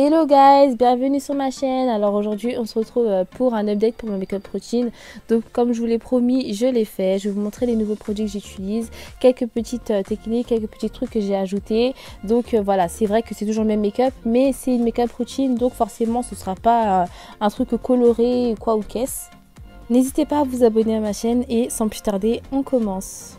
Hello guys, bienvenue sur ma chaîne. Alors aujourd'hui on se retrouve pour un update pour mon make-up routine. Donc comme je vous l'ai promis, je l'ai fait. Je vais vous montrer les nouveaux produits que j'utilise, quelques petites techniques, quelques petits trucs que j'ai ajoutés. Donc voilà, c'est vrai que c'est toujours le même make-up, mais c'est une make-up routine, donc forcément ce sera pas un truc coloré quoi ou qu'est-ce. N'hésitez pas à vous abonner à ma chaîne et sans plus tarder, on commence.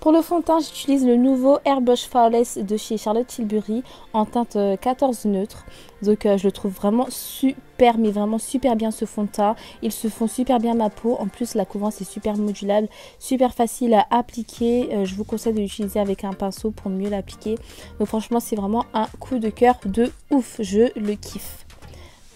Pour le fond de teint, j'utilise le nouveau Airbrush Flawless de chez Charlotte Tilbury en teinte 14 neutre. Donc je le trouve vraiment super, mais vraiment super bien ce fond de teint. Il se fond super bien ma peau. En plus, la couvrance est super modulable, super facile à appliquer. Je vous conseille de l'utiliser avec un pinceau pour mieux l'appliquer. Donc franchement, c'est vraiment un coup de cœur de ouf. Je le kiffe.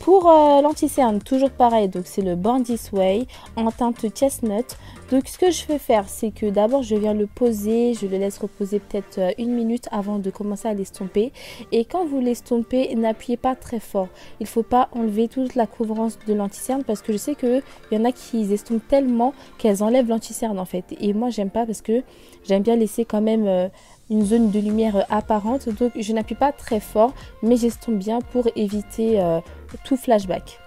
Pour l'anti-cerne, toujours pareil, donc c'est le Born This Way en teinte chestnut. Donc ce que je vais faire, c'est que d'abord je viens le poser, je le laisse reposer peut-être une minute avant de commencer à l'estomper. Et quand vous l'estompez, n'appuyez pas très fort. Il ne faut pas enlever toute la couvrance de l'anti-cerne parce que je sais qu'il y en a qui estompent tellement qu'elles enlèvent l'anti-cerne en fait. Et moi j'aime pas parce que j'aime bien laisser quand même une zone de lumière apparente. Donc je n'appuie pas très fort, mais j'estompe bien pour éviter tout flashback.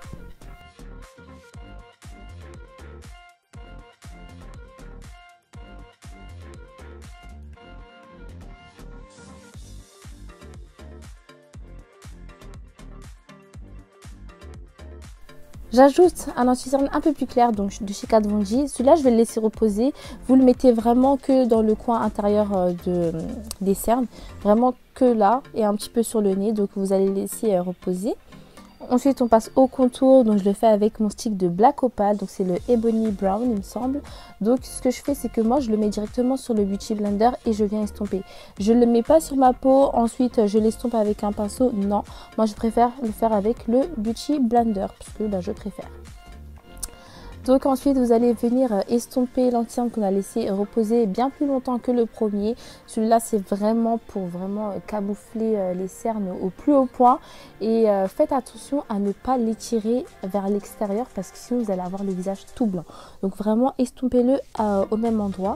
J'ajoute un anti-cerne un peu plus clair, donc de chez Kat Von D. Celui-là, je vais le laisser reposer. Vous le mettez vraiment que dans le coin intérieur des cernes, vraiment que là et un petit peu sur le nez. Donc vous allez laisser reposer. Ensuite, on passe au contour. Donc je le fais avec mon stick de Black Opal. Donc c'est le Ebony Brown, il me semble. Donc ce que je fais, c'est que moi, je le mets directement sur le Beauty Blender et je viens estomper. Je ne le mets pas sur ma peau. Ensuite, je l'estompe avec un pinceau. Non, moi je préfère le faire avec le Beauty Blender parce que je préfère. Donc ensuite vous allez venir estomper l'anti-cerne qu'on a laissé reposer bien plus longtemps que le premier. Celui-là c'est vraiment pour camoufler les cernes au plus haut point. Et faites attention à ne pas l'étirer vers l'extérieur parce que sinon vous allez avoir le visage tout blanc. Donc vraiment estompez-le au même endroit.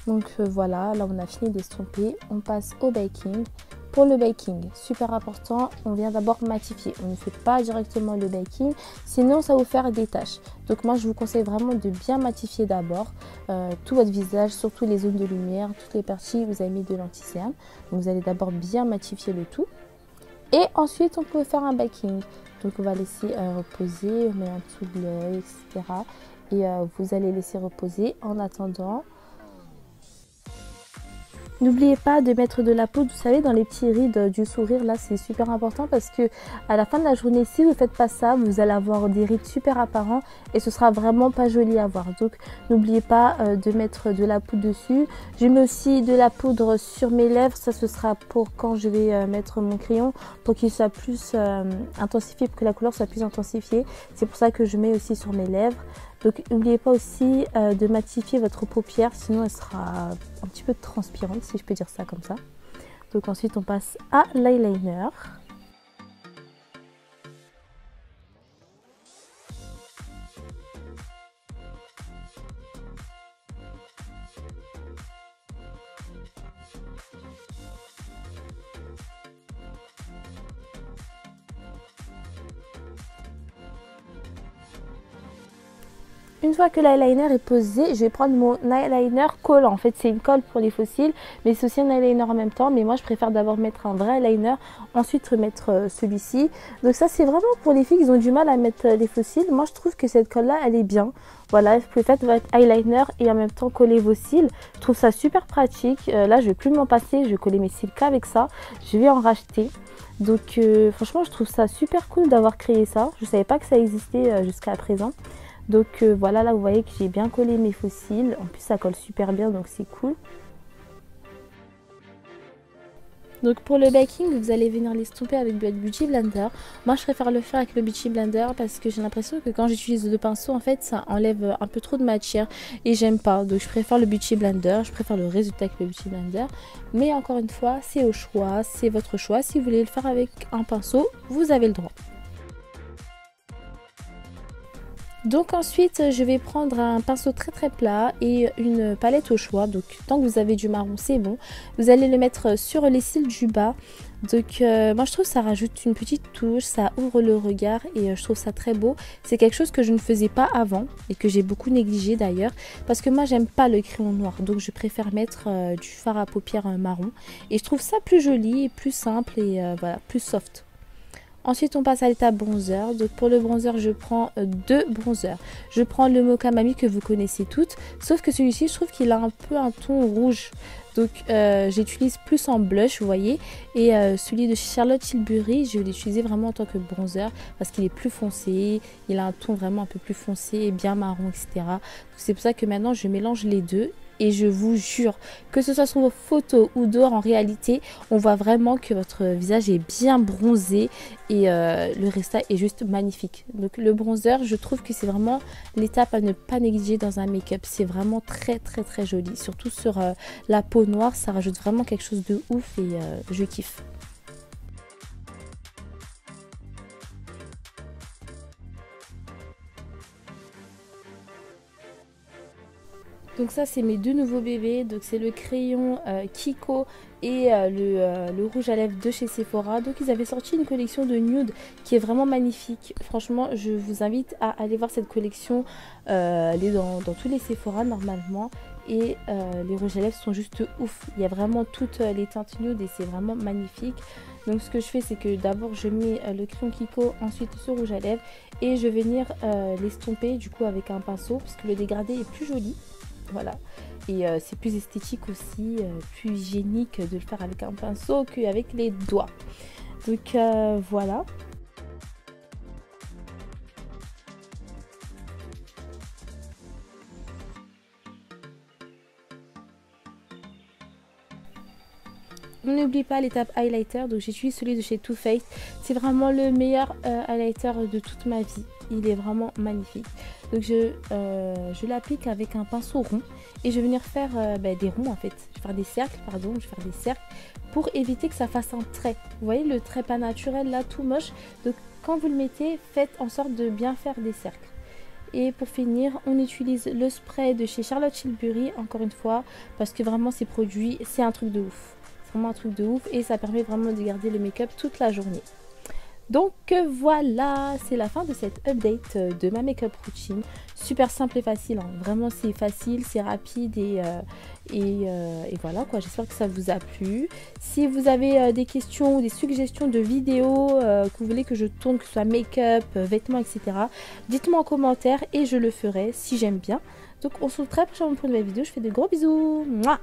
Donc voilà, là on a fini d'estomper. On passe au baking. Pour le baking, super important, on vient d'abord matifier. On ne fait pas directement le baking, sinon ça va vous faire des taches. Donc moi je vous conseille vraiment de bien matifier d'abord tout votre visage, surtout les zones de lumière, toutes les parties où vous avez mis de l'anti-cerne. Donc vous allez d'abord bien matifier le tout. Et ensuite on peut faire un baking. Donc on va laisser reposer, on met en dessous de l'œil, etc. Et vous allez laisser reposer en attendant. N'oubliez pas de mettre de la poudre, vous savez, dans les petits rides du sourire, là c'est super important parce que à la fin de la journée, si vous ne faites pas ça, vous allez avoir des rides super apparents et ce sera vraiment pas joli à voir. Donc n'oubliez pas de mettre de la poudre dessus. Je mets aussi de la poudre sur mes lèvres, ça ce sera pour quand je vais mettre mon crayon pour qu'il soit plus intensifié, pour que la couleur soit plus intensifiée. C'est pour ça que je mets aussi sur mes lèvres. Donc n'oubliez pas aussi de matifier votre paupière, sinon elle sera un petit peu transpirante si je peux dire ça comme ça. Donc ensuite on passe à l'eyeliner. Une fois que l'eyeliner est posé, je vais prendre mon eyeliner collant. En fait, c'est une colle pour les faux cils, mais c'est aussi un eyeliner en même temps. Mais moi, je préfère d'abord mettre un vrai eyeliner, ensuite remettre celui-ci. Donc ça, c'est vraiment pour les filles qui ont du mal à mettre les faux cils. Moi, je trouve que cette colle-là, elle est bien. Voilà, vous pouvez faire votre eyeliner et en même temps coller vos cils. Je trouve ça super pratique. Là, je vais plus m'en passer. Je vais coller mes cils qu'avec ça. Je vais en racheter. Donc franchement, je trouve ça super cool d'avoir créé ça. Je ne savais pas que ça existait jusqu'à présent. Donc voilà, là vous voyez que j'ai bien collé mes faux cils. En plus ça colle super bien, donc c'est cool. Donc pour le baking, vous allez venir l'estomper avec votre Beauty Blender. Moi je préfère le faire avec le Beauty Blender parce que j'ai l'impression que quand j'utilise le pinceau, en fait ça enlève un peu trop de matière et j'aime pas. Donc je préfère le Beauty Blender, je préfère le résultat avec le Beauty Blender. Mais encore une fois, c'est au choix, c'est votre choix. Si vous voulez le faire avec un pinceau, vous avez le droit. Donc ensuite je vais prendre un pinceau très plat et une palette au choix. Donc tant que vous avez du marron c'est bon. Vous allez le mettre sur les cils du bas. Donc moi je trouve que ça rajoute une petite touche, ça ouvre le regard et je trouve ça très beau. C'est quelque chose que je ne faisais pas avant et que j'ai beaucoup négligé d'ailleurs parce que moi j'aime pas le crayon noir, donc je préfère mettre du fard à paupières marron et je trouve ça plus joli, plus simple et voilà, plus soft. Ensuite, on passe à l'étape bronzer. Donc pour le bronzer, je prends deux bronzers. Je prends le Mocha Mami que vous connaissez toutes, sauf que celui-ci, je trouve qu'il a un peu un ton rouge. Donc j'utilise plus en blush, vous voyez. Et celui de chez Charlotte Tilbury, je vais l'utiliser vraiment en tant que bronzer parce qu'il est plus foncé. Il a un ton vraiment un peu plus foncé, bien marron, etc. C'est pour ça que maintenant, je mélange les deux. Et je vous jure, que ce soit sur vos photos ou dehors, en réalité, on voit vraiment que votre visage est bien bronzé et le résultat est juste magnifique. Donc le bronzer, je trouve que c'est vraiment l'étape à ne pas négliger dans un make-up. C'est vraiment très très très joli. Surtout sur la peau noire, ça rajoute vraiment quelque chose de ouf et je kiffe. Donc ça c'est mes deux nouveaux bébés, donc c'est le crayon Kiko et le rouge à lèvres de chez Sephora. Donc ils avaient sorti une collection de nude qui est vraiment magnifique. Franchement je vous invite à aller voir cette collection, elle est dans tous les Sephora normalement. Et les rouges à lèvres sont juste ouf. Il y a vraiment toutes les teintes nude et c'est vraiment magnifique. Donc ce que je fais c'est que d'abord je mets le crayon Kiko, ensuite ce rouge à lèvres et je vais venir l'estomper du coup avec un pinceau parce que le dégradé est plus joli. Voilà, et c'est plus esthétique aussi, plus hygiénique de le faire avec un pinceau qu'avec les doigts. Donc voilà. On n'oublie pas l'étape highlighter, donc j'utilise celui de chez Too Faced. C'est vraiment le meilleur highlighter de toute ma vie. Il est vraiment magnifique. Donc je l'applique avec un pinceau rond et je vais venir faire des ronds en fait. Je vais faire des cercles, pardon, je vais faire des cercles pour éviter que ça fasse un trait. Vous voyez le trait pas naturel là, tout moche. Donc quand vous le mettez, faites en sorte de bien faire des cercles. Et pour finir, on utilise le spray de chez Charlotte Tilbury, encore une fois, parce que vraiment ces produits, c'est un truc de ouf. C'est vraiment un truc de ouf et ça permet vraiment de garder le make-up toute la journée. Donc voilà, c'est la fin de cette update de ma make-up routine. Super simple et facile, hein. Vraiment c'est facile, c'est rapide et voilà quoi. J'espère que ça vous a plu. Si vous avez des questions ou des suggestions de vidéos que vous voulez que je tourne, que ce soit make-up, vêtements, etc. dites-moi en commentaire et je le ferai si j'aime bien. Donc on se retrouve très prochainement pour une nouvelle vidéo. Je fais de gros bisous. Mouah.